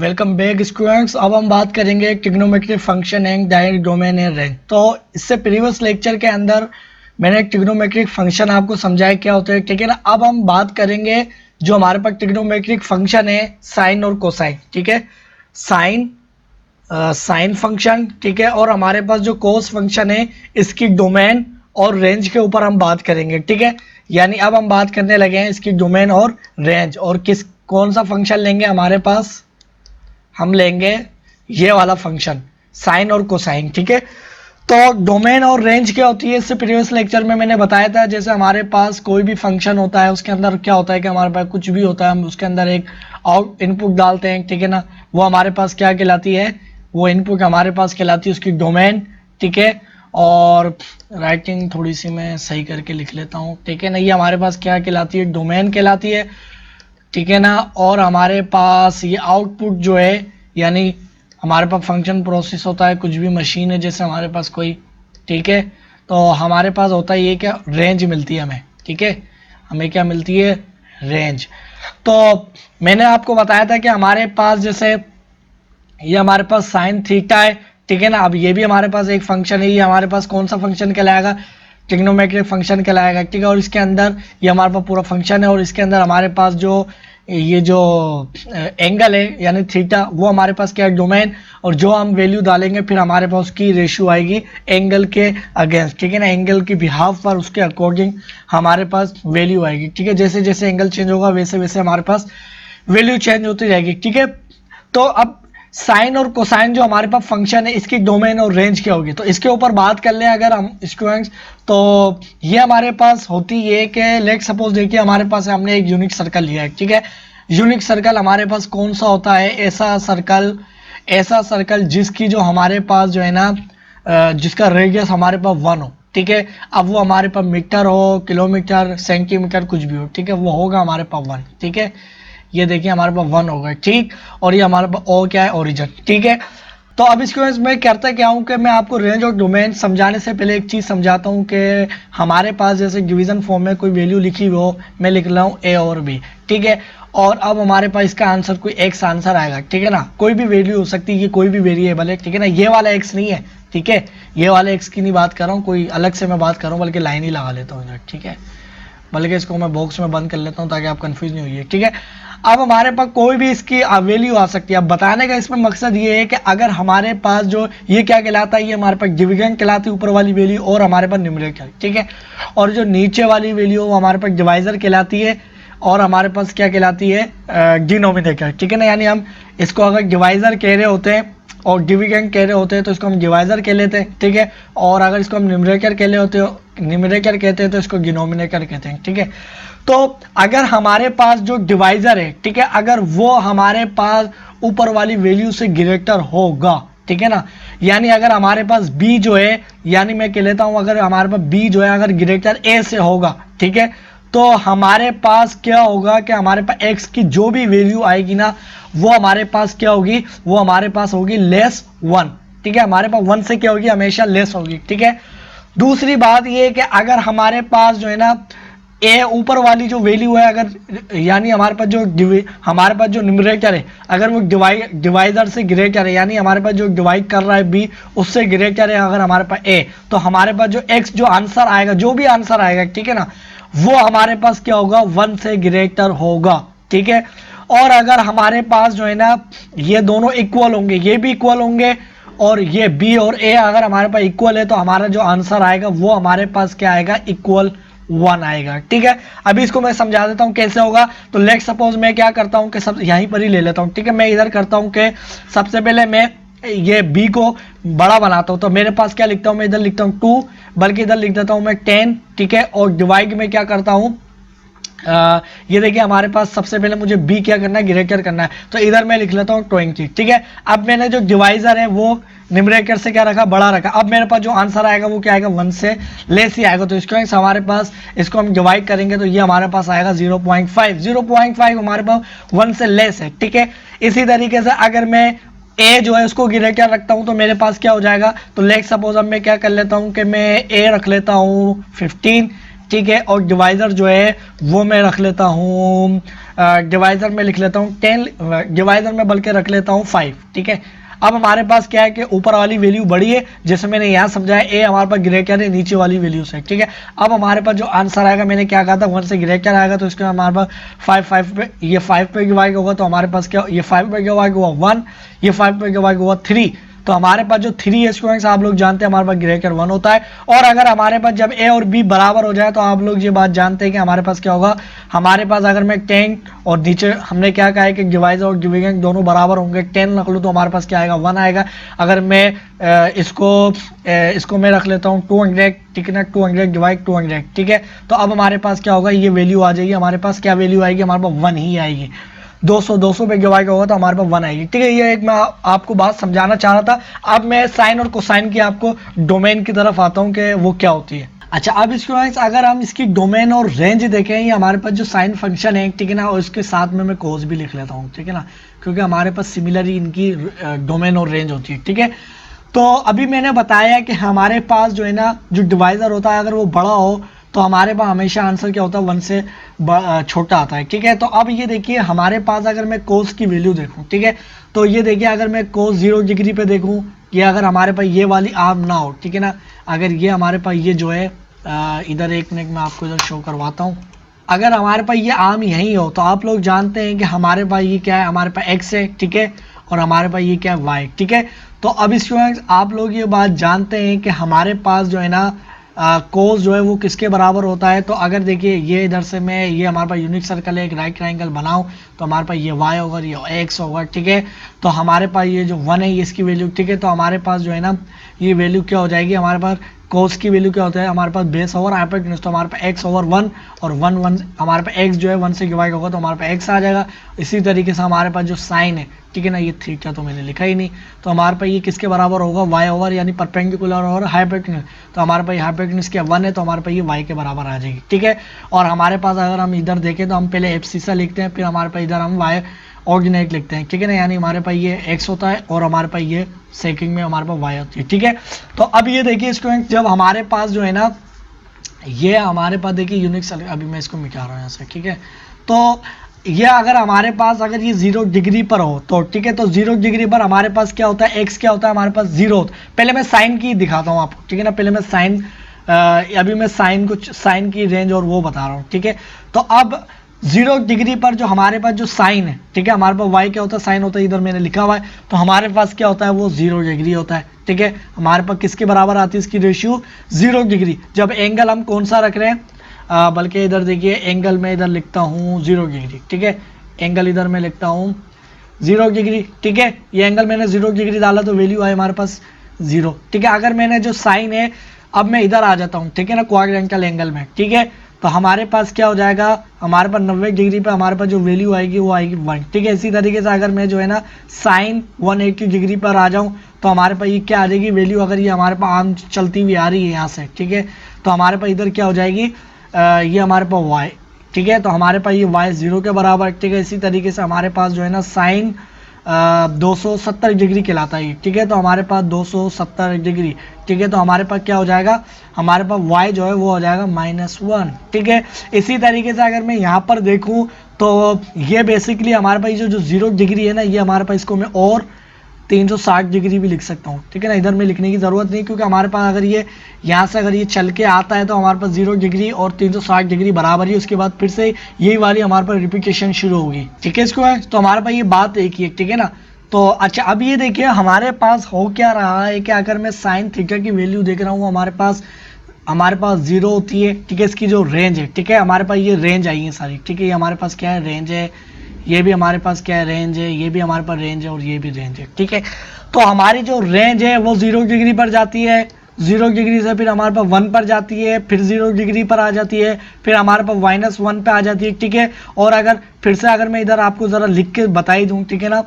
Welcome back students. अब हम बात करेंगे trigonometric function and direct domain and range. तो इससे प्रीवियस लेक्चर के अंदर मैंने ट्रिग्नोमेट्रिक फंक्शन आपको समझाया क्या होता है, ठीक है ना। अब हम बात करेंगे जो हमारे पास ट्रिग्नोमेट्रिक फंक्शन है साइन और कोसाइन, ठीक है। साइन फंक्शन, ठीक है, और हमारे पास जो कोस फंक्शन है इसकी डोमेन और रेंज के ऊपर हम बात करेंगे, ठीक है। यानी अब हम बात करने लगे हैं इसकी डोमेन और रेंज, और कौन सा फंक्शन लेंगे हमारे पास, हम लेंगे ये वाला फंक्शन साइन और कोसाइन, ठीक है। तो डोमेन और रेंज क्या होती है, इससे प्रीवियस लेक्चर में मैंने बताया था। जैसे हमारे पास कोई भी फंक्शन होता है उसके अंदर क्या होता है कि हमारे पास कुछ भी होता है, हम उसके अंदर एक आउट इनपुट डालते हैं, ठीक है ना। वो हमारे पास क्या कहलाती है, वो इनपुट हमारे पास कहलाती है उसकी डोमेन, ठीक है। और राइटिंग थोड़ी सी मैं सही करके लिख लेता हूँ, ठीक है ना। ये हमारे पास क्या कहलाती है, डोमेन कहलाती है, ठीक है ना। और हमारे पास ये आउटपुट जो है, यानी हमारे पास फंक्शन प्रोसेस होता है, कुछ भी मशीन है जैसे हमारे पास कोई, ठीक है। तो हमारे पास होता है ये क्या, रेंज मिलती है हमें, ठीक है। हमें क्या मिलती है, रेंज। तो मैंने आपको बताया था कि हमारे पास जैसे ये हमारे पास साइन थीटा है, ठीक है ना। अब ये भी हमारे पास एक फंक्शन है, ये हमारे पास कौन सा फंक्शन कहलाएगा, ट्रिग्नोमेट्रिक फंक्शन कहलाएगा, ठीक है। और इसके अंदर ये हमारे पास पूरा फंक्शन है, और इसके अंदर हमारे पास जो ये जो एंगल है यानी थीटा, वो हमारे पास क्या है, डोमेन। और जो हम वैल्यू डालेंगे फिर हमारे पास उसकी रेशियो आएगी एंगल के अगेंस्ट, ठीक है ना। एंगल की बिहाफ पर उसके अकॉर्डिंग हमारे पास वैल्यू आएगी, ठीक है। जैसे जैसे एंगल चेंज होगा वैसे वैसे हमारे पास वैल्यू चेंज होती जाएगी, ठीक है। तो अब साइन और कोसाइन जो हमारे पास फंक्शन है इसकी डोमेन और रेंज क्या होगी, तो इसके ऊपर बात कर लें अगर हम स्टूडेंट्स। तो ये हमारे पास होती है कि लेट सपोज देखिए हमारे पास हमने एक यूनिक सर्कल लिया है, ठीक है। यूनिक सर्कल हमारे पास कौन सा होता है, ऐसा सर्कल जिसकी जो हमारे पास जो है ना जिसका रेडियस हमारे पास 1 हो, ठीक है। अब वो हमारे पास मीटर हो, किलोमीटर, सेंटीमीटर, कुछ भी हो, ठीक है, वो होगा हमारे पास 1, ठीक है। ये देखिए हमारे पास 1 होगा, ठीक। और ये हमारे पास ओ क्या है, ओरिजिन, ठीक है। तो अब इसको मैं करता क्या हूँ कि मैं आपको रेंज और डोमेन समझाने से पहले एक चीज़ समझाता हूँ कि हमारे पास जैसे डिवीजन फॉर्म में कोई वैल्यू लिखी हो, मैं लिख रहा हूँ ए और बी, ठीक है। और अब हमारे पास इसका आंसर कोई एक्स आंसर आएगा, ठीक है ना। कोई भी वैल्यू हो सकती है, ये कोई भी वेरिएबल है, ठीक है ना। ये वाला एक्स नहीं है, ठीक है, ये वाले एक्स की नहीं बात कर रहा हूँ, कोई अलग से मैं बात कर रहा हूँ, बल्कि लाइन ही लगा लेता हूँ, ठीक है। बल्कि इसको मैं बॉक्स में बंद कर लेता हूँ ताकि आप कंफ्यूज नहीं होइए, ठीक है। अब हमारे पास कोई भी इसकी वैल्यू आ सकती है। अब बताने का इसमें मकसद ये है कि अगर हमारे पास जो ये क्या कहलाता है, ये हमारे पास डिविडेंड कहलाती है, ऊपर वाली वैल्यू, और हमारे पास न्यूमरेटर, ठीक है। और जो नीचे वाली वैल्यू वो हमारे पास डिवाइजर कहलाती है, और हमारे पास क्या कहलाती है, डिनोमिनेटर, ठीक है ना। यानी हम इसको अगर डिवाइजर कह रहे होते हैं और डिविडेंड कह रहे होते हैं तो इसको हम डिवाइजर कह लेते हैं, ठीक है। और अगर इसको हम न्यूमरेटर कह रहे होते हो, न्यूमरेटर कहते हैं, तो इसको डिनोमिनेटर कहते हैं, ठीक है। तो अगर हमारे पास जो डिवाइजर है, ठीक है, अगर वो हमारे पास ऊपर वाली वैल्यू से ग्रेटर होगा, ठीक है ना। यानी अगर हमारे पास b जो है, यानी मैं कह लेता हूं अगर हमारे पास b जो है अगर ग्रेटर a से होगा, ठीक है, तो हमारे पास क्या होगा कि हमारे पास x की जो भी वैल्यू आएगी ना, वो हमारे पास क्या होगी, वो हमारे पास होगी लेस 1, ठीक है। हमारे पास 1 से क्या होगी, हमेशा लेस होगी, ठीक है। दूसरी बात ये है कि अगर हमारे पास जो है ना ए ऊपर वाली जो वैल्यू है, अगर यानी हमारे पास जो न्यूमरेटर है अगर वो डिवाइजर से ग्रेटर है, यानी हमारे पास जो डिवाइड कर रहा है बी उससे ग्रेटर है अगर हमारे पास ए, तो हमारे पास जो एक्स जो आंसर आएगा, जो भी आंसर आएगा, ठीक है ना, वो हमारे पास क्या होगा, 1 से ग्रेटर होगा, ठीक है। और अगर हमारे पास जो है ना ये दोनों इक्वल होंगे, ये भी इक्वल होंगे, और ये बी और ए अगर हमारे पास इक्वल है, तो हमारा जो आंसर आएगा वो हमारे पास क्या आएगा, इक्वल 1 आएगा, ठीक है। अभी इसको मैं समझा देता हूं कैसे होगा। तो लेट सपोज मैं क्या करता हूं कि सब यहीं पर ही ले लेता हूं, ठीक है। मैं इधर करता हूं कि सबसे पहले मैं ये b को बड़ा बनाता हूं, तो मेरे पास क्या लिखता हूं, मैं इधर लिखता हूं 2, बल्कि इधर लिख देता हूं मैं 10, ठीक है। और डिवाइड में क्या करता हूं, ये देखिए हमारे पास सबसे पहले मुझे b क्या करना है, ग्रेटर करना है, तो इधर मैं लिख लेता हूँ 20, ठीक है। अब मैंने जो डिवाइजर है वो न्यूमरेटर से क्या रखा, बड़ा रखा। अब मेरे पास जो आंसर आएगा वो क्या आएगा, 1 से लेस ही आएगा। तो इसको हमारे पास इसको हम डिवाइड करेंगे तो ये हमारे पास आएगा 0.5 हमारे पास 1 से लेस है, ठीक है। इसी तरीके से अगर मैं ए जो है उसको ग्रेटर रखता हूं तो मेरे पास क्या हो जाएगा, तो लेट सपोज अब मैं क्या कर लेता हूं कि मैं ए रख लेता हूं 15, ठीक है। और डिवाइजर जो है वो मैं रख लेता हूँ, डिवाइजर में लिख लेता हूँ 10, डिवाइजर में बल्कि रख लेता हूँ 5, ठीक है। अब हमारे पास क्या है कि ऊपर वाली वैल्यू बड़ी है, जैसे मैंने यहाँ समझाया, ए हमारे पास ग्रेटर है नीचे वाली वैल्यू से, ठीक है। अब हमारे पास जो आंसर आएगा, मैंने क्या कहा था, 1 से ग्रेटर आएगा तो इसका हमारे पास 5 पे, ये 5 पे डिवाइड होगा तो हमारे पास क्या, ये 5 पे डिवाइड हुआ 1, ये 5 पे डिवाइड हुआ 3, तो हमारे पास जो 3 है स्टूडेंट्स आप लोग जानते हैं हमारे पास ग्रेटर 1 होता है। और अगर हमारे पास जब ए और बी बराबर हो जाए तो आप लोग ये बात जानते हैं कि हमारे पास क्या होगा, हमारे पास अगर मैं 10 और नीचे हमने क्या कहा है कि डिवाइजर और डिवीजन दोनों बराबर होंगे, 10 रख लूँ तो हमारे पास क्या आएगा, 1 आएगा। अगर मैं इसको मैं रख लेता हूँ 200, ठीक है ना, 200 डिवाइड 200, ठीक है। तो अब हमारे पास क्या होगा, ये वैल्यू आ जाएगी, हमारे पास क्या वैल्यू आएगी, हमारे पास 1 ही आएगी। 200 पे डिवाइड होगा तो हमारे पास 1 आएगी, ठीक है। ये एक मैं आपको बात समझाना चाह रहा था। अब मैं साइन और कोसाइन की आपको डोमेन की तरफ आता हूँ कि वो क्या होती है। अच्छा, अब स्टूडेंट्स अगर हम इसकी डोमेन और रेंज देखें, ये हमारे पास जो साइन फंक्शन है, ठीक है ना, और इसके साथ में मैं कोस भी लिख लेता हूँ, ठीक है ना, क्योंकि हमारे पास सिमिलरली इनकी डोमेन और रेंज होती है, ठीक है। तो अभी मैंने बताया कि हमारे पास जो है ना, जो डिवाइजर होता है अगर वो बड़ा हो तो हमारे पास हमेशा आंसर क्या होता है, 1 से छोटा आता है, ठीक है। तो अब ये देखिए हमारे पास अगर मैं कोस की वैल्यू देखूं, ठीक है, तो ये देखिए अगर मैं कोस 0 डिग्री पे देखूं, ये अगर हमारे पास ये वाली आर्म ना हो, ठीक है ना, अगर ये हमारे पास ये जो है इधर, एक मिनट में आपको इधर शो करवाता हूँ, अगर हमारे पास ये आर्म यहीं हो तो आप लोग जानते हैं कि हमारे पास ये क्या है, हमारे पास एक्स है, ठीक है, और हमारे पास ये क्या है, वाई, ठीक है। तो अब स्टूडेंट्स आप लोग ये बात जानते हैं कि हमारे पास जो है ना कोस जो है वो किसके बराबर होता है। तो अगर देखिए ये इधर से मैं, ये हमारे पास यूनिक सर्कल है, एक राइट ट्रायंगल बनाऊं तो हमारे पास ये y होगा, ये x होगा, ठीक है। तो हमारे पास ये जो 1 है ये इसकी वैल्यू, ठीक है। तो हमारे पास जो है ना ये वैल्यू क्या हो जाएगी, हमारे पास कोस की वैल्यू क्या होता है, हमारे पास बेस ओवर हाइपोटेन्यूज, तो हमारे पास x ओवर 1 और 1 हमारे पास x जो है 1 से डिवाइड होगा तो हमारे पास x आ जाएगा। इसी तरीके से हमारे पास जो साइन है, ठीक है ना, ये थीटा तो मैंने लिखा ही नहीं, तो हमारे पास ये किसके बराबर होगा, y ओवर यानी परपेंडिकुलर और हाइपोटेन्यूज, तो हमारे पास हाइपोटेन्यूज क्या 1 है तो हमारे पास ये y के बराबर आ जाएगी, ठीक है। और हमारे पास अगर हम इधर देखें तो हम पहले एब्सिसा लिखते हैं, फिर हमारे पास इधर हम y ऑर्डिनेट लिखते हैं, ठीक है ना, यानी हमारे पास ये x होता है और हमारे पास ये सेकंड में हमारे पास y होती है, ठीक है। तो अब ये देखिए स्टूडेंट, जब हमारे पास जो है ना, ये हमारे पास देखिए यूनिक सर्कल, अभी मैं इसको मिटा रहा हूँ यहाँ से, ठीक है। तो ये अगर हमारे पास अगर ये 0 डिग्री पर हो तो, ठीक है, तो 0 डिग्री पर हमारे पास क्या होता है, x क्या होता है, हमारे पास 0 होता है। पहले मैं साइन की दिखाता हूँ आपको, ठीक है ना, पहले मैं साइन, अभी मैं साइन की रेंज और वो बता रहा हूँ, ठीक है। तो अब 0 डिग्री पर जो हमारे पास जो साइन है, ठीक है, हमारे पास y क्या होता है, साइन होता है, इधर मैंने लिखा हुआ है, तो हमारे पास क्या होता है, वो 0 डिग्री होता है, ठीक है। हमारे पास किसके बराबर आती है इसकी रेशियो, 0 डिग्री। जब एंगल हम कौन सा रख रहे हैं, बल्कि इधर देखिए एंगल में इधर लिखता हूँ 0 डिग्री, ठीक है, एंगल इधर मैं लिखता हूँ 0 डिग्री, ठीक है। ये एंगल मैंने 0 डिग्री डाला तो वैल्यू आए हमारे पास 0, ठीक है। अगर मैंने जो साइन है, अब मैं इधर आ जाता हूँ, ठीक है ना, क्वाड्रेंटल एंगल में, ठीक है, तो हमारे पास क्या हो जाएगा, हमारे पास 90 डिग्री पे हमारे पास जो वैल्यू आएगी वो आएगी 1, ठीक है। इसी तरीके से अगर मैं जो है ना साइन 180 डिग्री पर आ जाऊँ तो हमारे पास ये क्या आ जाएगी वैल्यू, अगर ये हमारे पास आम चलती हुई आ रही है यहाँ से, ठीक है, तो हमारे पास इधर क्या हो जाएगी, ये हमारे पास y, ठीक है, तो हमारे पास ये y 0 के बराबर, ठीक है। इसी तरीके से हमारे पास जो है ना साइन 270 डिग्री कहलाता है, ठीक है, तो हमारे पास 270 डिग्री, ठीक है, तो हमारे पास क्या हो जाएगा, हमारे पास y जो है वो हो जाएगा -1, ठीक है। इसी तरीके से अगर मैं यहाँ पर देखूँ तो ये बेसिकली हमारे पास जो 0 डिग्री है ना, ये हमारे पास इसको मैं और 360 डिग्री भी लिख सकता हूँ, ठीक है ना, इधर में लिखने की ज़रूरत नहीं, क्योंकि हमारे पास अगर ये यहाँ से अगर ये चल के आता है तो हमारे पास 0 डिग्री और 360 डिग्री बराबर ही, उसके बाद फिर से यही वाली हमारे पास रिपीटेशन शुरू होगी, ठीक है। इसको है तो हमारे पास ये बात एक ही है, ठीक है ना। तो अच्छा, अब ये देखिए हमारे पास हो क्या रहा है कि अगर मैं साइन थीटा की वैल्यू देख रहा हूँ हमारे पास 0 होती है, ठीक है, इसकी जो रेंज है, ठीक है, हमारे पास ये रेंज आई है सारी, ठीक है, ये हमारे पास क्या है, रेंज है, ये भी हमारे पास क्या है, रेंज है, ये भी हमारे पास रेंज है और ये भी रेंज है, ठीक है। तो हमारी जो रेंज है वो 0 डिग्री पर जाती है, 0 डिग्री से फिर हमारे पास 1 पर जाती है, फिर 0 डिग्री पर आ जाती है, फिर हमारे पास -1 पे आ जाती है, ठीक है। और अगर फिर से अगर मैं इधर आपको ज़रा लिख के बताई दूँ, ठीक है ना,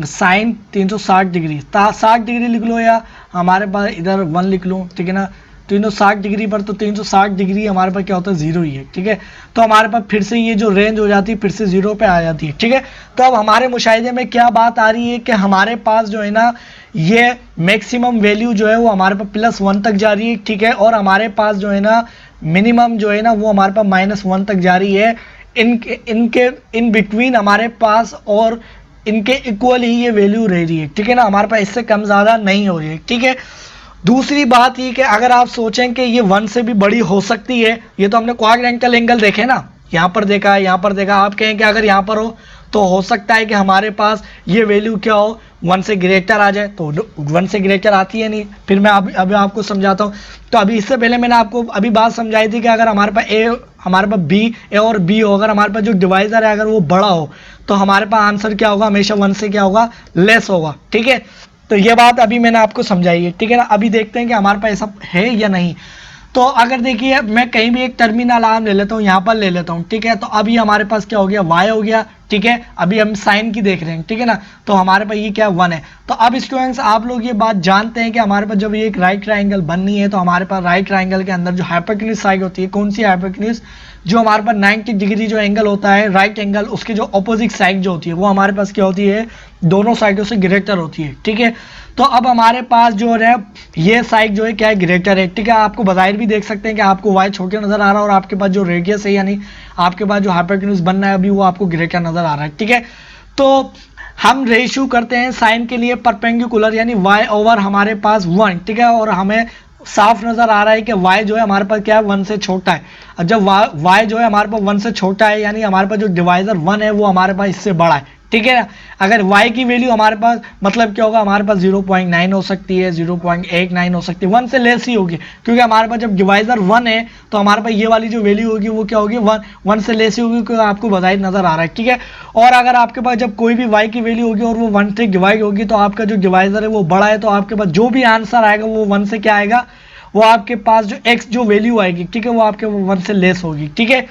साइन 360 डिग्री 60 डिग्री लिख लो, या हमारे पास इधर 1 लिख लूँ, ठीक है ना, 360 डिग्री पर, तो 360 डिग्री हमारे पास क्या होता है, जीरो ही है, ठीक है। तो हमारे पास फिर से ये जो रेंज हो जाती है फिर से जीरो पे आ जाती है, ठीक है। तो अब हमारे मुशाहिदे में क्या बात आ रही है कि हमारे पास जो है ना ये मैक्सिमम वैल्यू जो है वो हमारे पास +1 तक जा रही है, ठीक है, और हमारे पास जो है ना मिनिमम जो है ना वो हमारे पास -1 तक जा रही है। इनके इन बिटवीन हमारे पास और इनके इक्वल ही ये वैल्यू रह रही है, ठीक है ना, हमारे पास इससे कम ज़्यादा नहीं हो रही है, ठीक है। दूसरी बात ये कि अगर आप सोचें कि ये 1 से भी बड़ी हो सकती है, ये तो हमने क्वाड्रेंटल एंगल देखे ना, यहाँ पर देखा है, यहाँ पर देखा, आप कहें कि अगर यहाँ पर हो तो हो सकता है कि हमारे पास ये वैल्यू क्या हो, 1 से ग्रेटर आ जाए, तो 1 से ग्रेटर आती है नहीं। फिर मैं अभी आपको समझाता हूँ। तो अभी इससे पहले मैंने आपको अभी बात समझाई थी कि अगर हमारे पास हमारे पास ए और बी हो, अगर हमारे पास जो डिवाइजर है अगर वो बड़ा हो तो हमारे पास आंसर क्या होगा, हमेशा 1 से क्या होगा, लेस होगा, ठीक है। तो ये बात अभी मैंने आपको समझाई है, ठीक है ना। अभी देखते हैं कि हमारे पास ऐसा है या नहीं। तो अगर देखिए मैं कहीं भी एक टर्मिनल आर्म ले लेता हूँ, यहाँ पर ले लेता हूँ, ठीक है। तो अभी हमारे पास क्या हो गया, y हो गया, ठीक है। अभी हम साइन की देख रहे हैं, ठीक है ना। तो हमारे पास ये क्या 1 है। तो अब स्टूडेंट्स आप लोग ये बात जानते हैं कि हमारे पास जब ये एक राइट ट्राइंगल बननी है तो हमारे पास राइट ट्राइंगल के अंदर जो हाइपोटेन्यूज साइड होती है, कौन सी हाइपोटेन्यूज, जो हमारे पास 90 डिग्री जो एंगल होता है राइट एंगल, उसके जो अपोजिट साइड जो होती है वो हमारे पास क्या होती है, दोनों साइडों से ग्रेटर होती है, ठीक है। तो अब हमारे पास जो है ये साइड जो है क्या है, ग्रेटर है, ठीक है। आपको बाहर भी देख सकते हैं कि आपको y छोटे नजर आ रहा है और आपके पास जो रेडियस है यानी आपके पास जो हाइपोटेन्यूज बनना है अभी वो आपको ग्रेटर नजर आ रहा है, ठीक है। तो हम रेशियो करते हैं साइन के लिए परपेंडिकुलर यानी y ओवर हमारे पास 1, ठीक है। और हमें साफ नजर आ रहा है कि y जो है हमारे पास क्या है, 1 से छोटा है। और जब y जो है हमारे पास 1 से छोटा है यानी हमारे पास जो डिवाइजर 1 है वो हमारे पास इससे बड़ा है, ठीक है ना। अगर y की वैल्यू हमारे पास मतलब क्या होगा, हमारे पास 0.9 हो सकती है, 0.89 हो सकती है, 1 से लेस ही होगी, क्योंकि हमारे पास जब डिवाइजर 1 है तो हमारे पास ये वाली जो वैल्यू होगी वो क्या होगी, 1 से लेस ही होगी, क्योंकि आपको बाहर नजर आ रहा है, ठीक है। और अगर आपके पास जब कोई भी y की वैल्यू होगी और वो 1 से डिवाइड होगी तो आपका जो डिवाइजर है वो बड़ा है, तो आपके पास जो भी आंसर आएगा वो 1 से क्या आएगा, वो आपके पास जो x जो वैल्यू आएगी, ठीक है, वो आपके 1 से लेस होगी, ठीक है।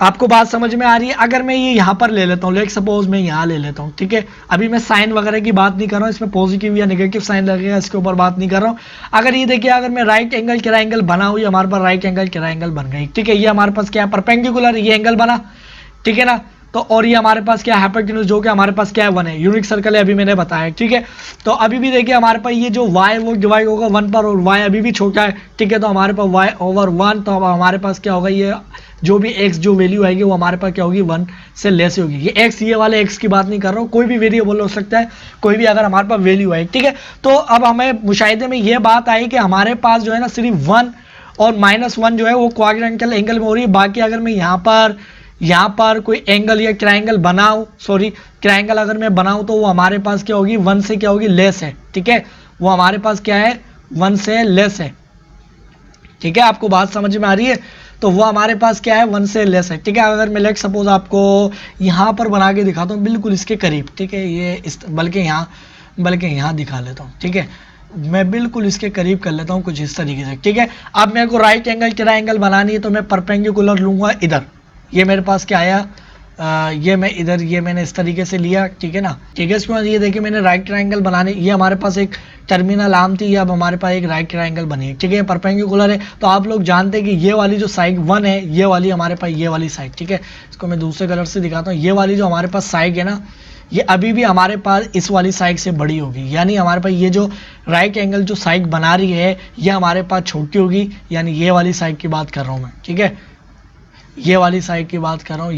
आपको बात समझ में आ रही है। अगर मैं ये यहाँ पर ले लेता हूँ, लेट सपोज मैं यहाँ ले लेता हूँ, ठीक है। अभी मैं साइन वगैरह की बात नहीं कर रहा हूँ, इसमें पॉजिटिव या नेगेटिव साइन लगेगा इसके ऊपर बात नहीं कर रहा हूँ। अगर ये देखिए अगर मैं राइट एंगल ट्रायंगल बना हुई, हमारे पास राइट एंगल ट्रायंगल बन गई, ठीक है। ये हमारे पास क्या है, परपेंडिकुलर ये एंगल बना, ठीक है ना। तो और ये हमारे पास क्या है, हाइपोटेन्यूज जो कि हमारे पास क्या है, 1 है, यूनिक सर्कल है, अभी मैंने बताया, ठीक है। तो अभी भी देखिए हमारे पास ये जो y वो डिवाइड होगा 1 पर और y अभी भी छोटा है, ठीक है। तो हमारे पास y ओवर 1, तो अब हमारे पास क्या होगा, ये जो भी x जो वैल्यू आएगी वो हमारे पास क्या होगी, 1 से लेस होगी। ये x ये वाले x की बात नहीं कर रहा हूँ, कोई भी वेरिएबल हो सकता है, कोई भी अगर हमारे पास वैल्यू आए, ठीक है। तो अब हमें मुशाहिदे में ये बात आई कि हमारे पास जो है ना सिर्फ 1 और -1 जो है वो क्वाड्रेंटल एंगल में हो रही है। बाकी अगर मैं यहाँ पर कोई एंगल या ट्रायंगल बनाऊं, सॉरी ट्रायंगल अगर मैं बनाऊं तो वो हमारे पास क्या होगी, 1 से क्या होगी, लेस है, ठीक है। वो हमारे पास क्या है, 1 से लेस है, ठीक है। आपको बात समझ में आ रही है। तो वो हमारे पास क्या है, 1 से लेस है, ठीक है। अगर मैं लेट सपोज आपको यहाँ पर बना के दिखाता हूँ बिल्कुल इसके करीब, ठीक है, ये इस बल्कि यहाँ दिखा लेता हूँ, ठीक है। मैं बिल्कुल इसके करीब कर लेता हूँ कुछ इस तरीके से, ठीक है। अब मेरे को राइट एंगल ट्रायंगल बनानी है तो मैं परपेंडिकुलर लूंगा इधर, ये मेरे पास क्या आया, ये मैं इधर ये मैंने इस तरीके से लिया, ठीक है ना, ठीक है। इसके बाद ये देखिए मैंने राइट ट्रायंगल बनाने, ये हमारे पास एक टर्मिनल आर्म थी, अब हमारे पास एक राइट ट्रायंगल बनी है, ठीक है, परपेंडिकुलर है। तो आप लोग जानते हैं कि ये वाली जो साइड 1 है, ये वाली हमारे पास ये वाली साइड, ठीक है। इसको मैं दूसरे कलर से दिखाता हूँ। ये वाली जो हमारे पास साइड है ना, ये अभी भी हमारे पास इस वाली साइड से बड़ी होगी, यानी हमारे पास ये जो राइट एंगल जो साइड बना रही है ये हमारे पास छोटी होगी, यानी ये वाली साइड की बात कर रहा हूँ मैं, ठीक है। ये वाली साइड की बात कर रहा हूँ,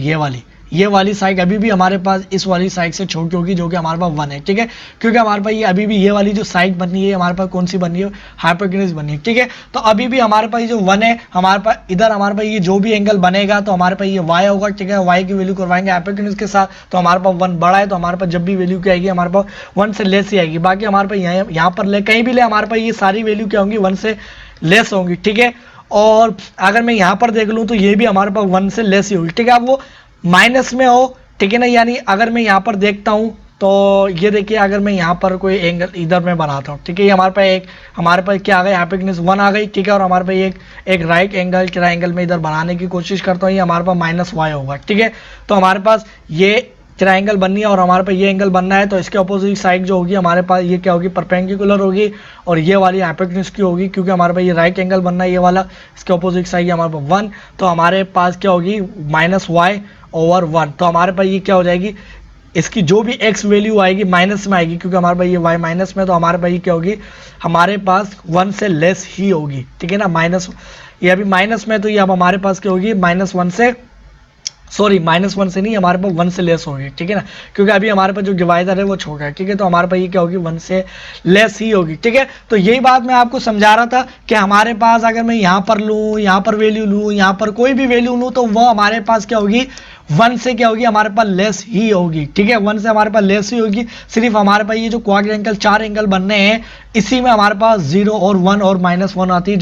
ये वाली साइड अभी भी हमारे पास इस वाली साइड से छोटी होगी जो कि हमारे पास 1 है, ठीक है। क्योंकि हमारे पास ये अभी भी ये वाली जो साइड बननी है हमारे पास कौन सी बननी है, हाइपोटेन्यूज बननी है, ठीक है। तो अभी भी हमारे पास जो 1 है, हमारे पास इधर हमारे पास ये जो भी एंगल बनेगा तो हमारे पास ये y होगा, ठीक है। y की वैल्यू करवाएंगे हाइपोटेन्यूज के साथ, तो हमारे पास 1 बड़ा है, तो हमारे पास जब भी वैल्यू क्या आएगी हमारे पास 1 से लेस ही आएगी। बाकी हमारे पास यहाँ पर ले कहीं भी ले हमारे पास ये सारी वैल्यू क्या होंगी, 1 से लेस होंगी, ठीक है। और अगर मैं यहाँ पर देख लूँ तो ये भी हमारे पास 1 से लेस ही होगी, ठीक है। अब वो माइनस में हो, ठीक है ना, यानी अगर मैं यहाँ पर देखता हूँ तो ये देखिए अगर मैं यहाँ पर कोई एंगल इधर में बनाता हूँ, ठीक है, ये हमारे पास क्या आ गई, हाइपोटेन्यूज 1 आ गई, ठीक है। और हमारे पास एक राइट एंगल ट्रायंगल में इधर बनाने की कोशिश करता हूँ, ये हमारे पास -y होगा, ठीक है। तो हमारे पास ये ट्रायंगल बननी है और हमारे पास ये एंगल बनना है, तो इसके अपोजिट साइड जो होगी हमारे पास ये क्या होगी, परपेंडिकुलर होगी, और ये वाली हाइपोटेन्यूज की होगी, क्योंकि हमारे पास ये राइट एंगल बनना है ये वाला, इसके अपोजिट साइड हमारे पास 1, तो हमारे पास क्या होगी -y/1। तो हमारे पास ये क्या हो जाएगी, इसकी जो भी x वैल्यू आएगी माइनस में आएगी, क्योंकि हमारे पास ये y माइनस में, तो हमारे पास ये क्या होगी, हमारे पास 1 से लेस ही होगी, ठीक है ना। माइनस, ये अभी माइनस में, तो ये अब हमारे पास क्या होगी, -1 से, सॉरी -1 से नहीं, हमारे पास 1 से लेस होगी, ठीक है ना, क्योंकि अभी हमारे पास जो डिवाइडर है वो छोटा है, ठीक है। तो हमारे पास ये क्या होगी, 1 से लेस ही होगी, ठीक है। तो यही बात मैं आपको समझा रहा था कि हमारे पास अगर मैं यहाँ पर लूँ, यहाँ पर वैल्यू लूँ, यहाँ पर कोई भी वैल्यू लूँ, तो वह हमारे पास क्या होगी, 1 से क्या होगी, हमारे पास लेस ही होगी, ठीक है। 1 से हमारे पास लेस ही होगी। सिर्फ हमारे पास ये जो क्वाड्रेंगल 4 एंगल बनने हैं, इसी में हमारे पास 0 और 1 और -1 आती है,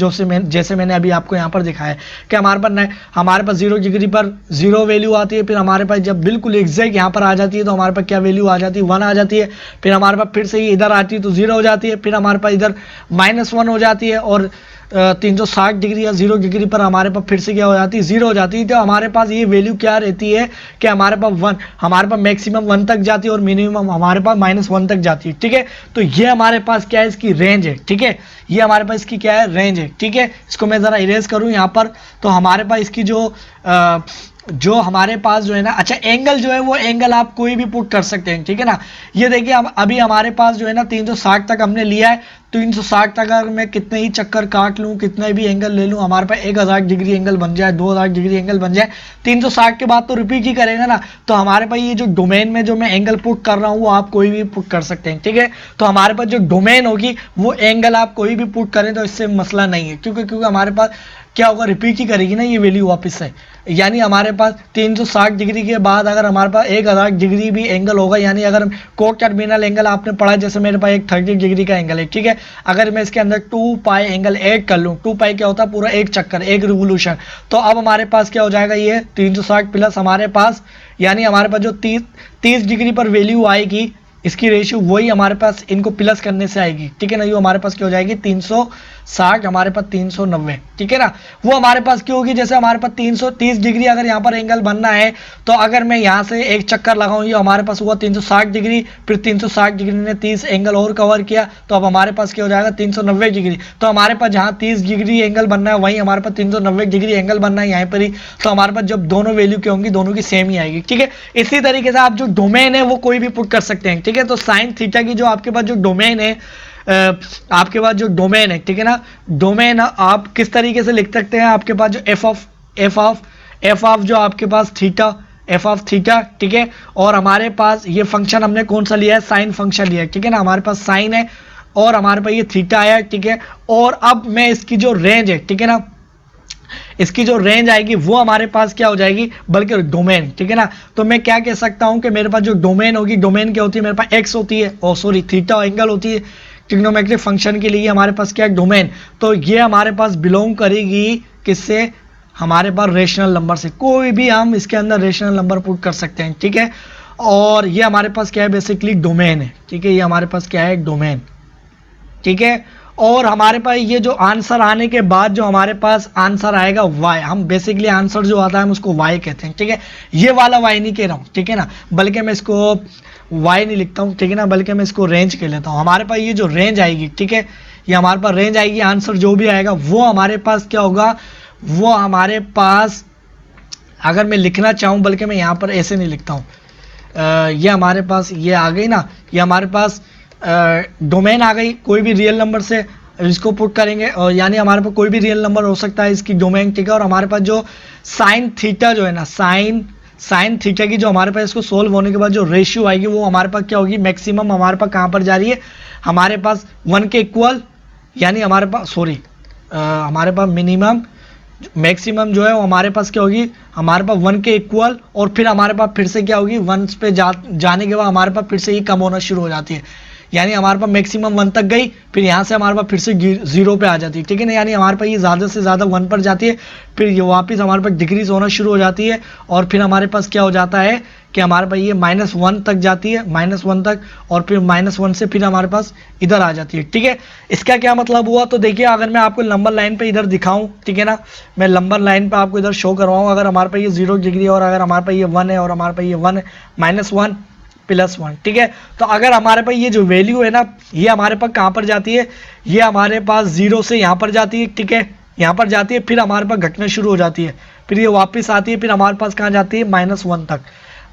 जैसे मैंने अभी आपको यहाँ पर दिखाया कि हमारे पास 0 डिग्री पर 0 वैल्यू आती है, फिर हमारे पास जब बिल्कुल एग्जैक्ट यहाँ पर आ जाती है तो हमारे पास क्या वैल्यू आ जाती है, 1 आ जाती है। फिर हमारे पास फिर से ही इधर आती है तो 0 हो जाती है, फिर हमारे पास इधर -1 हो जाती है, और 360 डिग्री या 0 डिग्री पर हमारे पास फिर से क्या हो जाती है, 0 हो जाती है। तो हमारे पास ये वैल्यू क्या रहती है कि हमारे पास 1, हमारे पास मैक्सिमम 1 तक जाती है और मिनिमम हमारे पास -1 तक जाती है, ठीक है। तो ये हमारे पास क्या है, इसकी रेंज है, ठीक है। ये हमारे पास इसकी क्या है, रेंज है, ठीक है। इसको मैं ज़रा इरेज करूँ यहाँ पर, तो हमारे पास इसकी जो हमारे पास जो है ना, अच्छा एंगल जो है वो एंगल आप कोई भी पुट कर सकते हैं, ठीक है ना। ये देखिए अभी हमारे पास जो है ना 360 तक हमने लिया है, 360 तक अगर मैं कितने ही चक्कर काट लूँ, कितने भी एंगल ले लूँ, हमारे पास 1000 डिग्री एंगल बन जाए, 2000 डिग्री एंगल बन जाए, 360 के बाद तो रिपीट ही करेगा ना। तो हमारे पास ये जो डोमेन में जो मैं एंगल पुट कर रहा हूँ वो आप कोई भी पुट कर सकते हैं, ठीक है। तो हमारे पास जो डोमेन होगी वो एंगल आप कोई भी पुट करें तो इससे मसला नहीं है, क्योंकि हमारे पास क्या होगा, रिपीट ही करेगी ना ये वैल्यू वापस से। यानी हमारे पास 360 डिग्री के बाद अगर हमारे पास 1000 डिग्री भी एंगल होगा, यानी अगर कोट टर्मिनल एंगल आपने पढ़ा, जैसे मेरे पास एक 30 डिग्री का एंगल है, ठीक है। अगर मैं इसके अंदर 2π एंगल ऐड कर लूँ, 2π क्या होता है, पूरा एक चक्कर, एक रिवोल्यूशन। तो अब हमारे पास क्या हो जाएगा, ये 360 प्लस हमारे पास, यानी हमारे पास जो 30 डिग्री पर वैल्यू आएगी, इसकी रेशियो वही हमारे पास इनको प्लस करने से आएगी, ठीक है ना। ये हमारे पास क्या हो जाएगी, 360, हमारे पास 390, ठीक है ना। वो हमारे पास क्यों होगी, जैसे हमारे पास 330 डिग्री अगर यहाँ पर एंगल बनना है, तो अगर मैं यहाँ से एक चक्कर लगाऊं, ये हमारे पास हुआ 360 डिग्री, फिर 360 डिग्री ने 30 एंगल और कवर किया, तो अब हमारे पास क्या हो जाएगा, 390 डिग्री। तो हमारे पास जहाँ 30 डिग्री एंगल बनना है वहीं हमारे पास 390 डिग्री एंगल बनना है यहाँ पर ही। तो हमारे पास जब दोनों वैल्यू क्या होंगी, दोनों की सेम ही आएगी, ठीक है। इसी तरीके से आप जो डोमेन है वो कोई भी पुट कर सकते हैं, ठीक है। तो साइन थीटा की जो आपके पास जो डोमेन है, आपके पास जो डोमेन है, ठीक है ना, डोमेन आप किस तरीके से लिख सकते हैं, आपके पास जो एफ ऑफ जो आपके पास थीटा, एफ ऑफ थीटा, ठीक है। और हमारे पास ये फंक्शन हमने कौन सा लिया है, साइन फंक्शन लिया है, ठीक है ना। हमारे पास साइन है और हमारे पास ये थीटा आया, ठीक है। और अब मैं इसकी जो रेंज है, ठीक है ना, इसकी जो रेंज आएगी वो हमारे पास क्या हो जाएगी, बल्कि डोमेन, ठीक है ना। तो मैं क्या कह सकता हूं कि मेरे पास जो डोमेन होगी, डोमेन क्या होती है, मेरे पास एक्स होती है, और सॉरी थीटा एंगल होती है, ट्रिग्नोमेट्रिक फंक्शन के लिए हमारे पास क्या है, डोमेन। तो ये हमारे पास बिलोंग करेगी किससे, हमारे पास रेशनल नंबर से। कोई भी हम इसके अंदर रेशनल नंबर पुट कर सकते हैं, ठीक है। और ये हमारे पास क्या है, बेसिकली डोमेन है, ठीक है। ये हमारे पास क्या है, डोमेन, ठीक है। और हमारे पास ये जो आंसर आने के बाद जो हमारे पास आंसर आएगा y, हम बेसिकली आंसर जो आता है हम उसको y कहते हैं, ठीक है। ये वाला y नहीं कह रहा हूँ, ठीक है ना, बल्कि मैं इसको y नहीं लिखता हूँ, ठीक है ना, बल्कि मैं इसको रेंज कह लेता हूँ। हमारे पास ये जो रेंज आएगी, ठीक है, ये हमारे पास रेंज आएगी, आंसर जो भी आएगा वो हमारे पास क्या होगा, वो हमारे पास, अगर मैं लिखना चाहूँ, बल्कि मैं यहाँ पर ऐसे नहीं लिखता हूँ, ये हमारे पास ये आ गई ना, ये हमारे पास डोमेन आ गई, कोई भी रियल नंबर से इसको पुट करेंगे, और यानी हमारे पास कोई भी रियल नंबर हो सकता है इसकी डोमेन, ठीक है। और हमारे पास जो साइन थीटा जो है ना, साइन थीटा की जो हमारे पास इसको सोल्व होने के बाद जो रेशियो आएगी वो हमारे पास क्या होगी, मैक्सिमम हमारे पास कहाँ पर जा रही है, हमारे पास 1 के इक्वल, यानी हमारे पास हमारे पास मिनिमम, मैक्सिमम जो है वो हमारे पास क्या होगी, हमारे पास 1 के इक्वल, और फिर हमारे पास फिर से क्या होगी, 1 पे जाने के बाद हमारे पास फिर से ये कम होना शुरू हो जाती है। यानी हमारे पास मैक्सिमम 1 तक गई, फिर यहाँ से हमारे पास फिर से 0 पे आ जाती है, ठीक है ना। यानी हमारे पास ये ज़्यादा से ज़्यादा 1 पर जाती है, फिर ये वापस हमारे पास डिक्रीज होना शुरू हो जाती है, और फिर हमारे पास क्या हो जाता है कि हमारे पास ये -1 तक जाती है, -1 तक, और फिर -1 से फिर हमारे पास इधर आ जाती है, ठीक है। इसका क्या मतलब हुआ, तो देखिए अगर मैं आपको नंबर लाइन पे इधर दिखाऊं, ठीक है ना, मैं नंबर लाइन पे आपको इधर शो करवाऊं, अगर हमारे पास ये 0 डिग्री और अगर हमारे पास ये 1 है और हमारे पास ये 1 है, -1 +1, ठीक है। तो अगर हमारे पास ये जो वैल्यू है ना, ये हमारे पास कहाँ पर जाती है, ये हमारे पास 0 से यहाँ पर जाती है, ठीक है, यहाँ पर जाती है, फिर हमारे पास घटना शुरू हो जाती है, फिर ये वापस आती है, फिर हमारे पास कहाँ जाती है, -1 तक,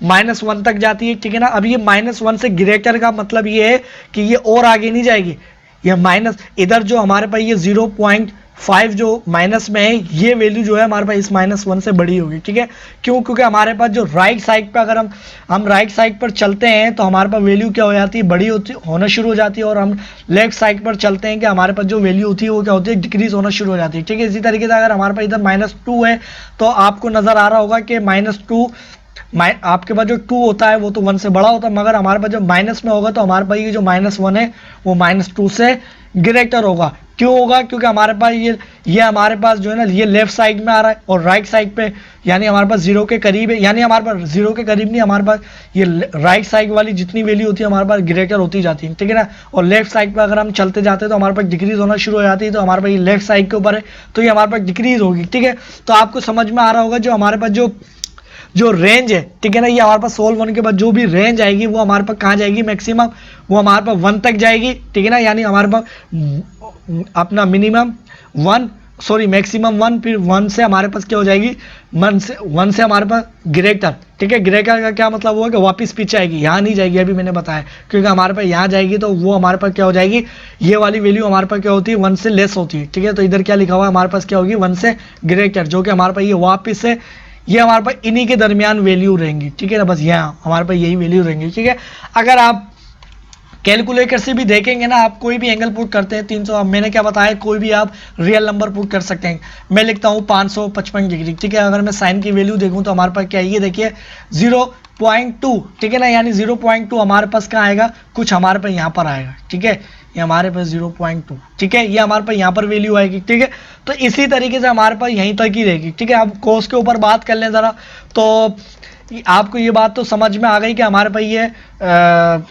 -1 तक जाती है, ठीक है ना। अब ये -1 से ग्रेटर का मतलब ये है कि ये और आगे नहीं जाएगी, ये माइनस इधर जो हमारे पास ये 0.5 जो माइनस में है, ये वैल्यू जो है हमारे पास इस -1 से बड़ी होगी, ठीक है। क्यों, क्योंकि हमारे पास जो राइट साइड पे अगर हम राइट साइड पर चलते हैं तो हमारे पास वैल्यू क्या हो जाती है, बड़ी होना शुरू हो जाती है, और हम लेफ्ट साइड पर चलते हैं कि हमारे पास जो वैल्यू होती है वो क्या होती है, डिक्रीज होना शुरू हो जाती है, ठीक है। इसी तरीके से अगर हमारे पास इधर -2 है तो आपको नजर आ रहा होगा कि -2 आपके पास जो 2 होता है वो तो 1 से बड़ा होता है, मगर हमारे पास जो माइनस में होगा तो हमारे पास ये जो -1 है वो -2 से ग्रेटर होगा। क्यों होगा, क्योंकि हमारे पास ये हमारे पास जो है ना, ये लेफ्ट साइड में आ रहा है और राइट साइड पे यानी हमारे पास 0 के करीब है, यानी हमारे पास 0 के करीब नहीं, हमारे पास ये राइट साइड वाली जितनी वैल्यू होती है हमारे पास ग्रेटर होती जाती है, ठीक है ना। और लेफ्ट साइड पे अगर हम चलते जाते हैं तो हमारे पास डिक्रीज होना शुरू हो जाती है, तो हमारे पास ये लेफ्ट साइड के ऊपर है तो ये हमारे पास डिक्रीज होगी, ठीक है। तो आपको समझ में आ रहा होगा जो हमारे पास जो रेंज है, ठीक है ना, ये हमारे पास सोल्व होने के बाद जो भी रेंज आएगी वो हमारे पास कहाँ जाएगी, मैक्सिमम वो हमारे पास 1 तक जाएगी, ठीक है ना। यानी हमारे पास अपना मिनिमम 1 सॉरी मैक्सिमम 1, फिर 1 से हमारे पास क्या हो जाएगी, 1 से हमारे पास ग्रेटर, ठीक है। ग्रेटर का क्या मतलब हुआ कि वापस पीछे आएगी, यहाँ नहीं जाएगी, अभी मैंने बताया, क्योंकि हमारे पास यहाँ जाएगी तो वो हमारे पास क्या हो जाएगी, ये वाली वैल्यू हमारे पास क्या होती है, 1 से लेस होती है, ठीक है। तो इधर क्या लिखा हुआ है हमारे पास, क्या होगी, 1 से ग्रेटर, जो कि हमारे पास ये वापस से ये हमारे पास इन्हीं के दरमियान वैल्यू रहेंगी, ठीक है ना, बस यहाँ हमारे पास यही वैल्यू रहेंगी, ठीक है। अगर आप कैलकुलेटर से भी देखेंगे ना, आप कोई भी एंगल पुट करते हैं 300, मैंने क्या बताया, कोई भी आप रियल नंबर पुट कर सकते हैं। मैं लिखता हूँ 555 डिग्री, ठीक है। अगर मैं साइन की वैल्यू देखूँ तो हमारे पास क्या है, ये देखिए 0.2, ठीक है ना, यानी 0.2 हमारे पास कहाँ आएगा, कुछ हमारे पास यहाँ पर आएगा, ठीक है, ये हमारे पास 0.2, ठीक है, ये हमारे पास यहाँ पर वैल्यू आएगी, ठीक है। तो इसी तरीके से हमारे पास यहीं तक ही रहेगी, ठीक है। अब कोस के ऊपर बात कर लें ज़रा, तो आपको ये बात तो समझ में आ गई कि हमारे पास ये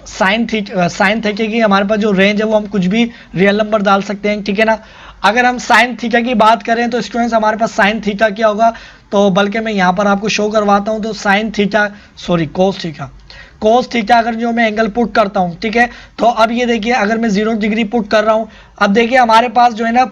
साइन थीटा की हमारे पास जो रेंज है वो हम कुछ भी रियल नंबर डाल सकते हैं, ठीक है ना। अगर हम साइन थीटा की बात करें तो स्टूडेंट्स हमारे पास साइन थीटा क्या होगा, तो बल्कि मैं यहाँ पर आपको शो करवाता हूँ, तो sine theta sorry cos theta अगर जो मैं एंगल पुट करता हूँ, ठीक है। तो अब ये देखिए अगर मैं 0 डिग्री पुट कर रहा हूँ, अब देखिए हमारे पास जो है ना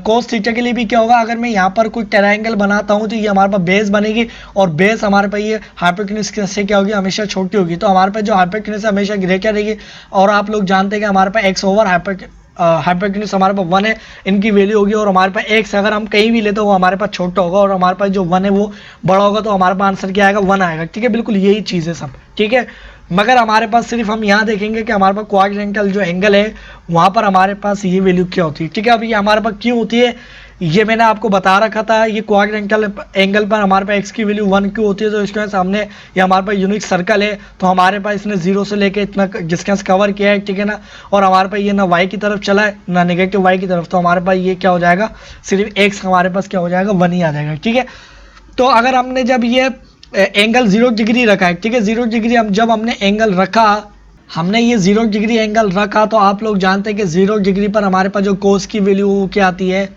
कोस थीटा के लिए भी क्या होगा, अगर मैं यहाँ पर कोई ट्रायंगल बनाता हूँ तो ये हमारे पास बेस बनेगी, और बेस हमारे पास ये हाइपोटेन्यूज से क्या होगी, हमेशा छोटी होगी, तो हमारे पास जो हाइपोटेन्यूज हमेशा ग्रेटर रहेगी। और आप लोग जानते हैं कि हमारे पास एक्स ओवर हाइपोटेन्यूज हमारे पास 1 है, इनकी वैल्यू होगी, और हमारे पास एक्स अगर हम कहीं भी लेते हो वो हमारे पास छोटा होगा, और हमारे पास जो 1 है वो बड़ा होगा, तो हमारे पास आंसर क्या आएगा, 1 आएगा, ठीक है। बिल्कुल यही चीज़ है सब, ठीक है। मगर हमारे पास सिर्फ हम यहाँ देखेंगे कि हमारे पास क्वाड्रेंटल जो एंगल है वहाँ पर हमारे पास ये वैल्यू क्या होती है, ठीक है। अब ये हमारे पास क्यों होती है ये मैंने आपको बता रखा था, ये क्वाड्रेंटल एंगल पर हमारे पास एक्स की वैल्यू 1 क्यों होती है, तो इसके सामने ये हमारे पास यूनिक सर्कल है, तो हमारे पास इसने 0 से लेके इतना डिस्टेंस कवर किया है, ठीक है ना। और हमारे पास ये ना वाई की तरफ चला है ना नेगेटिव वाई की तरफ, तो हमारे पास ये क्या हो जाएगा, सिर्फ एक्स हमारे पास क्या हो जाएगा, 1 ही आ जाएगा, ठीक है। तो अगर हमने जब ये एंगल 0 डिग्री रखा है, ठीक है, 0 डिग्री जब हमने एंगल रखा, हमने ये 0 डिग्री एंगल रखा, तो आप लोग जानते हैं कि 0 डिग्री पर हमारे पास जो कोस की वैल्यू क्या आती है,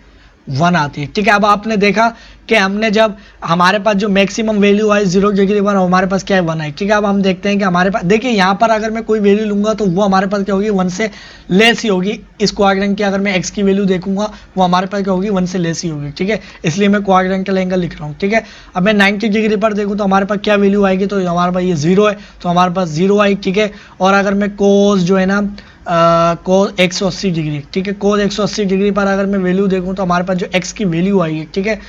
1 आती है, ठीक है। अब आपने देखा कि हमने जब हमारे पास जो मैक्सिमम वैल्यू आई 0 डिग्री पर हमारे पास क्या है, 1 है, ठीक है। अब हम देखते हैं कि हमारे पास देखिए यहाँ पर अगर मैं कोई वैल्यू लूंगा तो वो हमारे पास क्या होगी, 1 से लेस ही होगी। इस क्वाड्रेंट की अगर मैं एक्स की वैल्यू देखूंगा वो हमारे पास क्या होगी, 1 से लेस ही होगी, ठीक है। इसलिए मैं क्वाड्रेंटल एंगल लिख रहा हूँ, ठीक है। अब मैं 90 डिग्री पर देखूँ तो हमारे पास क्या वैल्यू आएगी, तो हमारे पास ये 0 है, तो हमारे पास 0 आई, ठीक है। और अगर मैं कोस जो है ना कोस 180 डिग्री, ठीक है, कोस 180 डिग्री पर अगर मैं वैल्यू देखूं तो हमारे पास जो एक्स की वैल्यू आई है, ठीक है,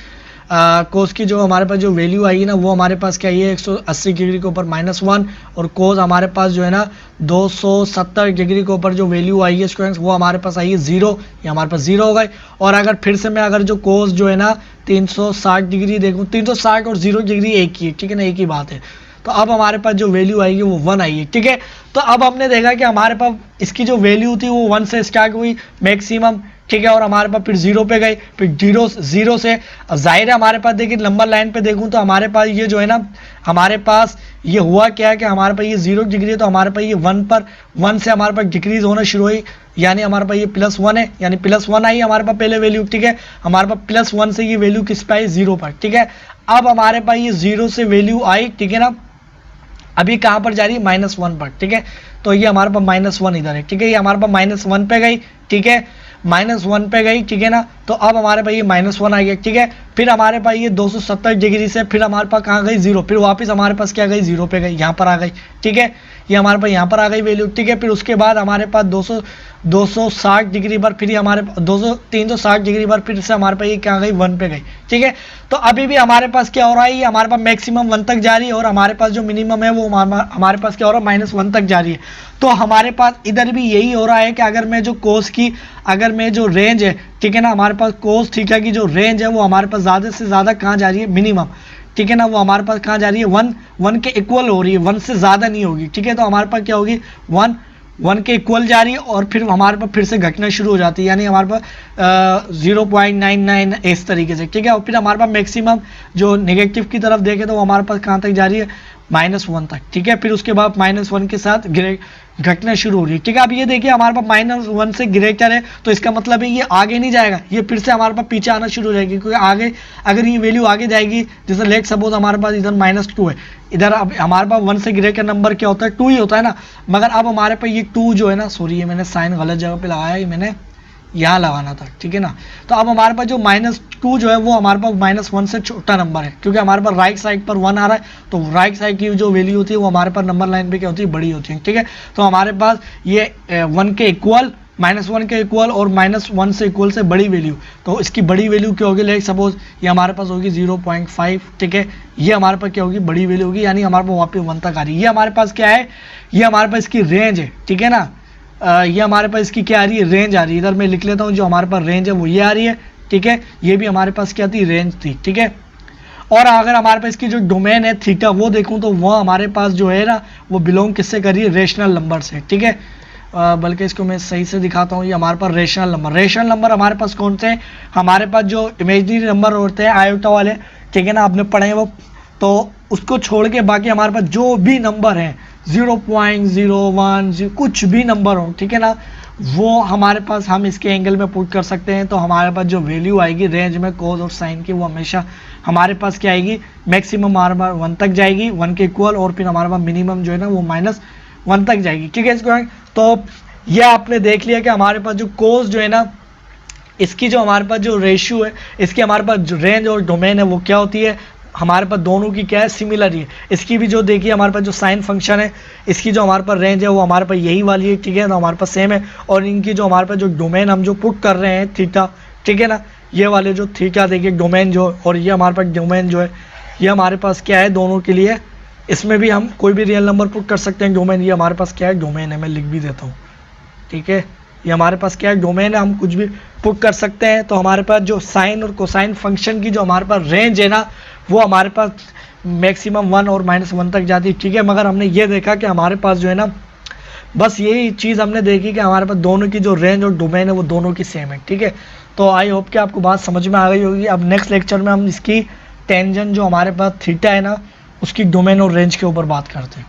कोस की जो हमारे पास जो वैल्यू आई है ना वो हमारे पास क्या है, 180 डिग्री के ऊपर -1, और कोस हमारे पास जो है ना 270 डिग्री के ऊपर जो वैल्यू आई है स्टूडेंट्स वो हमारे पास आई है 0, ये हमारे पास 0 हो गए। और अगर फिर से मैं अगर जो कोस जो है ना 360 डिग्री देखूँ, 360 और 0 डिग्री एक ही है, ठीक है ना, एक ही बात है। तो अब हमारे पास जो वैल्यू आएगी वो 1 आएगी, ठीक है। तो अब हमने देखा कि हमारे पास इसकी जो वैल्यू थी वो 1 से स्टार्ट हुई मैक्सिमम, ठीक है, और हमारे पास फिर 0 पे गई, फिर 0 से जाहिर है हमारे पास देखिए नंबर लाइन पे देखूं तो हमारे पास ये जो है ना, हमारे पास ये हुआ क्या है कि हमारे पास ये 0 डिग्री है, तो हमारे पास ये 1 पर 1 से हमारे पास डिक्रीज होना शुरू हुई, यानी हमारे पास ये +1 है, यानी +1 आई हमारे पास पहले वैल्यू, ठीक है। हमारे पास +1 से ये वैल्यू किस पे आई 0 पर, ठीक है। अब हमारे पास ये 0 से वैल्यू आई, ठीक है ना, अभी कहां पर जा रही है -1 पर, ठीक है। तो ये हमारे पास -1 इधर है, ठीक है, ये हमारे पास -1 पे गई, ठीक है, -1 पे गई, ठीक है ना। तो अब हमारे पास ये -1 आ गया, ठीक है। फिर हमारे पास ये 270 डिग्री से फिर हमारे पास कहाँ गई 0, फिर वापस हमारे पास क्या गई 0 पे गई, यहाँ पर आ गई, ठीक है, ये हमारे पास यहाँ पर आ गई वैल्यू, ठीक है। फिर उसके बाद हमारे पास 260 डिग्री पर फिर हमारे 360 डिग्री पर फिर से हमारे पास ये क्या गई 1 पे गई, ठीक है। तो अभी भी हमारे पास क्या हो रहा है, हमारे पास मैक्सिमम 1 तक जा रही है और हमारे पास जो मिनिमम है वो हमारे पास क्या हो रहा है -1 तक जा रही है। तो हमारे पास इधर भी यही हो रहा है कि अगर मैं जो कोस की अगर मैं जो रेंज है, ठीक है ना, हमारे पास कोस थीटा की जो रेंज है वो हमारे पास ज़्यादा से ज़्यादा कहाँ जा रही है मिनिमम, ठीक है ना, वो हमारे पास कहाँ जा रही है 1 के इक्वल हो रही है, 1 से ज़्यादा नहीं होगी, ठीक है। तो हमारे पास क्या होगी 1 के इक्वल जा रही है और फिर हमारे पास फिर से घटना शुरू हो जाती है, यानी हमारे पास 0.99 इस तरीके से, ठीक है। और फिर हमारे पास मैक्सिमम जो नेगेटिव की तरफ देखें तो वो हमारे पास कहाँ तक जा रही है -1 तक, ठीक है। फिर उसके बाद -1 के साथ घटना शुरू हो रही है, ठीक है। अब ये देखिए हमारे पास -1 से ग्रेटर है, तो इसका मतलब है ये आगे नहीं जाएगा, ये फिर से हमारे पास पीछे आना शुरू हो जाएगी, क्योंकि आगे अगर ये वैल्यू आगे जाएगी, जैसे लेट सपोज हमारे पास इधर -2 है, इधर अब हमारे पास 1 से ग्रेटर नंबर क्या होता है 2 ही होता है ना, मगर अब हमारे पास ये 2 जो है ना, सॉरी ये मैंने साइन गलत जगह पे लगाया, ये मैंने यहाँ लगाना था, ठीक है ना। तो अब हमारे पास जो -2 जो है वो हमारे पास -1 से छोटा नंबर है, क्योंकि हमारे पास राइट साइड पर 1 आ रहा है, तो राइट साइड की जो वैल्यू होती है वो हमारे पास नंबर लाइन पे क्या होती है बड़ी होती है, ठीक है। तो हमारे पास ये 1 के इक्वल -1 के इक्वल और -1 से इक्वल से बड़ी वैल्यू, तो इसकी बड़ी वैल्यू क्या होगी, लाइक सपोज ये हमारे पास होगी 0.5, ठीक है, ये हमारे पास क्या होगी बड़ी वैल्यू होगी, यानी हमारे पास वापस 1 तक आ रही है। ये हमारे पास क्या है, ये हमारे पास इसकी रेंज है, ठीक है ना, ये हमारे पास इसकी क्या आ रही है रेंज आ रही है, इधर मैं लिख लेता हूँ जो हमारे पास रेंज है वो ये आ रही है, ठीक है। ये भी हमारे पास क्या थी रेंज थी, ठीक है। और अगर हमारे पास इसकी जो डोमेन है थीटा वो देखूं तो वो हमारे पास जो है ना वो बिलोंग किससे कर रही है रेशनल नंबर से, ठीक है। बल्कि इसको मैं सही से दिखाता हूँ, ये हमारे पास रेशनल नंबर हमारे पास कौन से हैं, हमारे पास जो इमेजिनरी नंबर होते हैं आयोटा वाले, ठीक है ना, आपने पढ़े हैं वो, तो उसको छोड़ के बाकी हमारे पास जो भी नंबर हैं 0.01 कुछ भी नंबर हो, ठीक है ना, वो हमारे पास हम इसके एंगल में पुट कर सकते हैं। तो हमारे पास जो वैल्यू आएगी रेंज में कोस और साइन की वो हमेशा हमारे पास क्या आएगी मैक्सिमम हमारे पास 1 तक जाएगी 1 के इक्वल, और फिर हमारे पास मिनिमम जो है ना वो -1 तक जाएगी, ठीक है। इसको तो ये आपने देख लिया कि हमारे पास जो कोस जो है ना इसकी जो हमारे पास जो रेशियो है, इसकी हमारे पास जो रेंज और डोमेन है वो क्या होती है, हमारे पास दोनों की क्या है सिमिलर ही है। इसकी भी जो देखिए हमारे पास जो साइन फंक्शन है इसकी जो हमारे पास रेंज है वो हमारे पास यही वाली है, ठीक है, तो हमारे पास सेम है। और इनकी जो हमारे पास जो डोमेन हम जो पुट कर रहे हैं थीटा, ठीक है ना, ये वाले जो थीटा देखिए डोमेन जो, और ये हमारे पास डोमेन जो है ये हमारे पास क्या है दोनों के लिए, इसमें भी हम कोई भी रियल नंबर पुट कर सकते हैं डोमेन, ये हमारे पास क्या है डोमेन है, मैं लिख भी देता हूँ, ठीक है, ये हमारे पास क्या है डोमेन है, हम कुछ भी पुट कर सकते हैं। तो हमारे पास जो साइन और कोसाइन फंक्शन की जो हमारे पास रेंज है ना वो हमारे पास मैक्सिमम 1 और -1 तक जाती है, ठीक है। मगर हमने ये देखा कि हमारे पास जो है ना बस यही चीज़ हमने देखी कि हमारे पास दोनों की जो रेंज और डोमेन है वो दोनों की सेम है, ठीक है। तो आई होप कि आपको बात समझ में आ गई होगी। अब नेक्स्ट लेक्चर में हम इसकी टेंजेंट जो हमारे पास थीटा है ना उसकी डोमेन और रेंज के ऊपर बात करते हैं।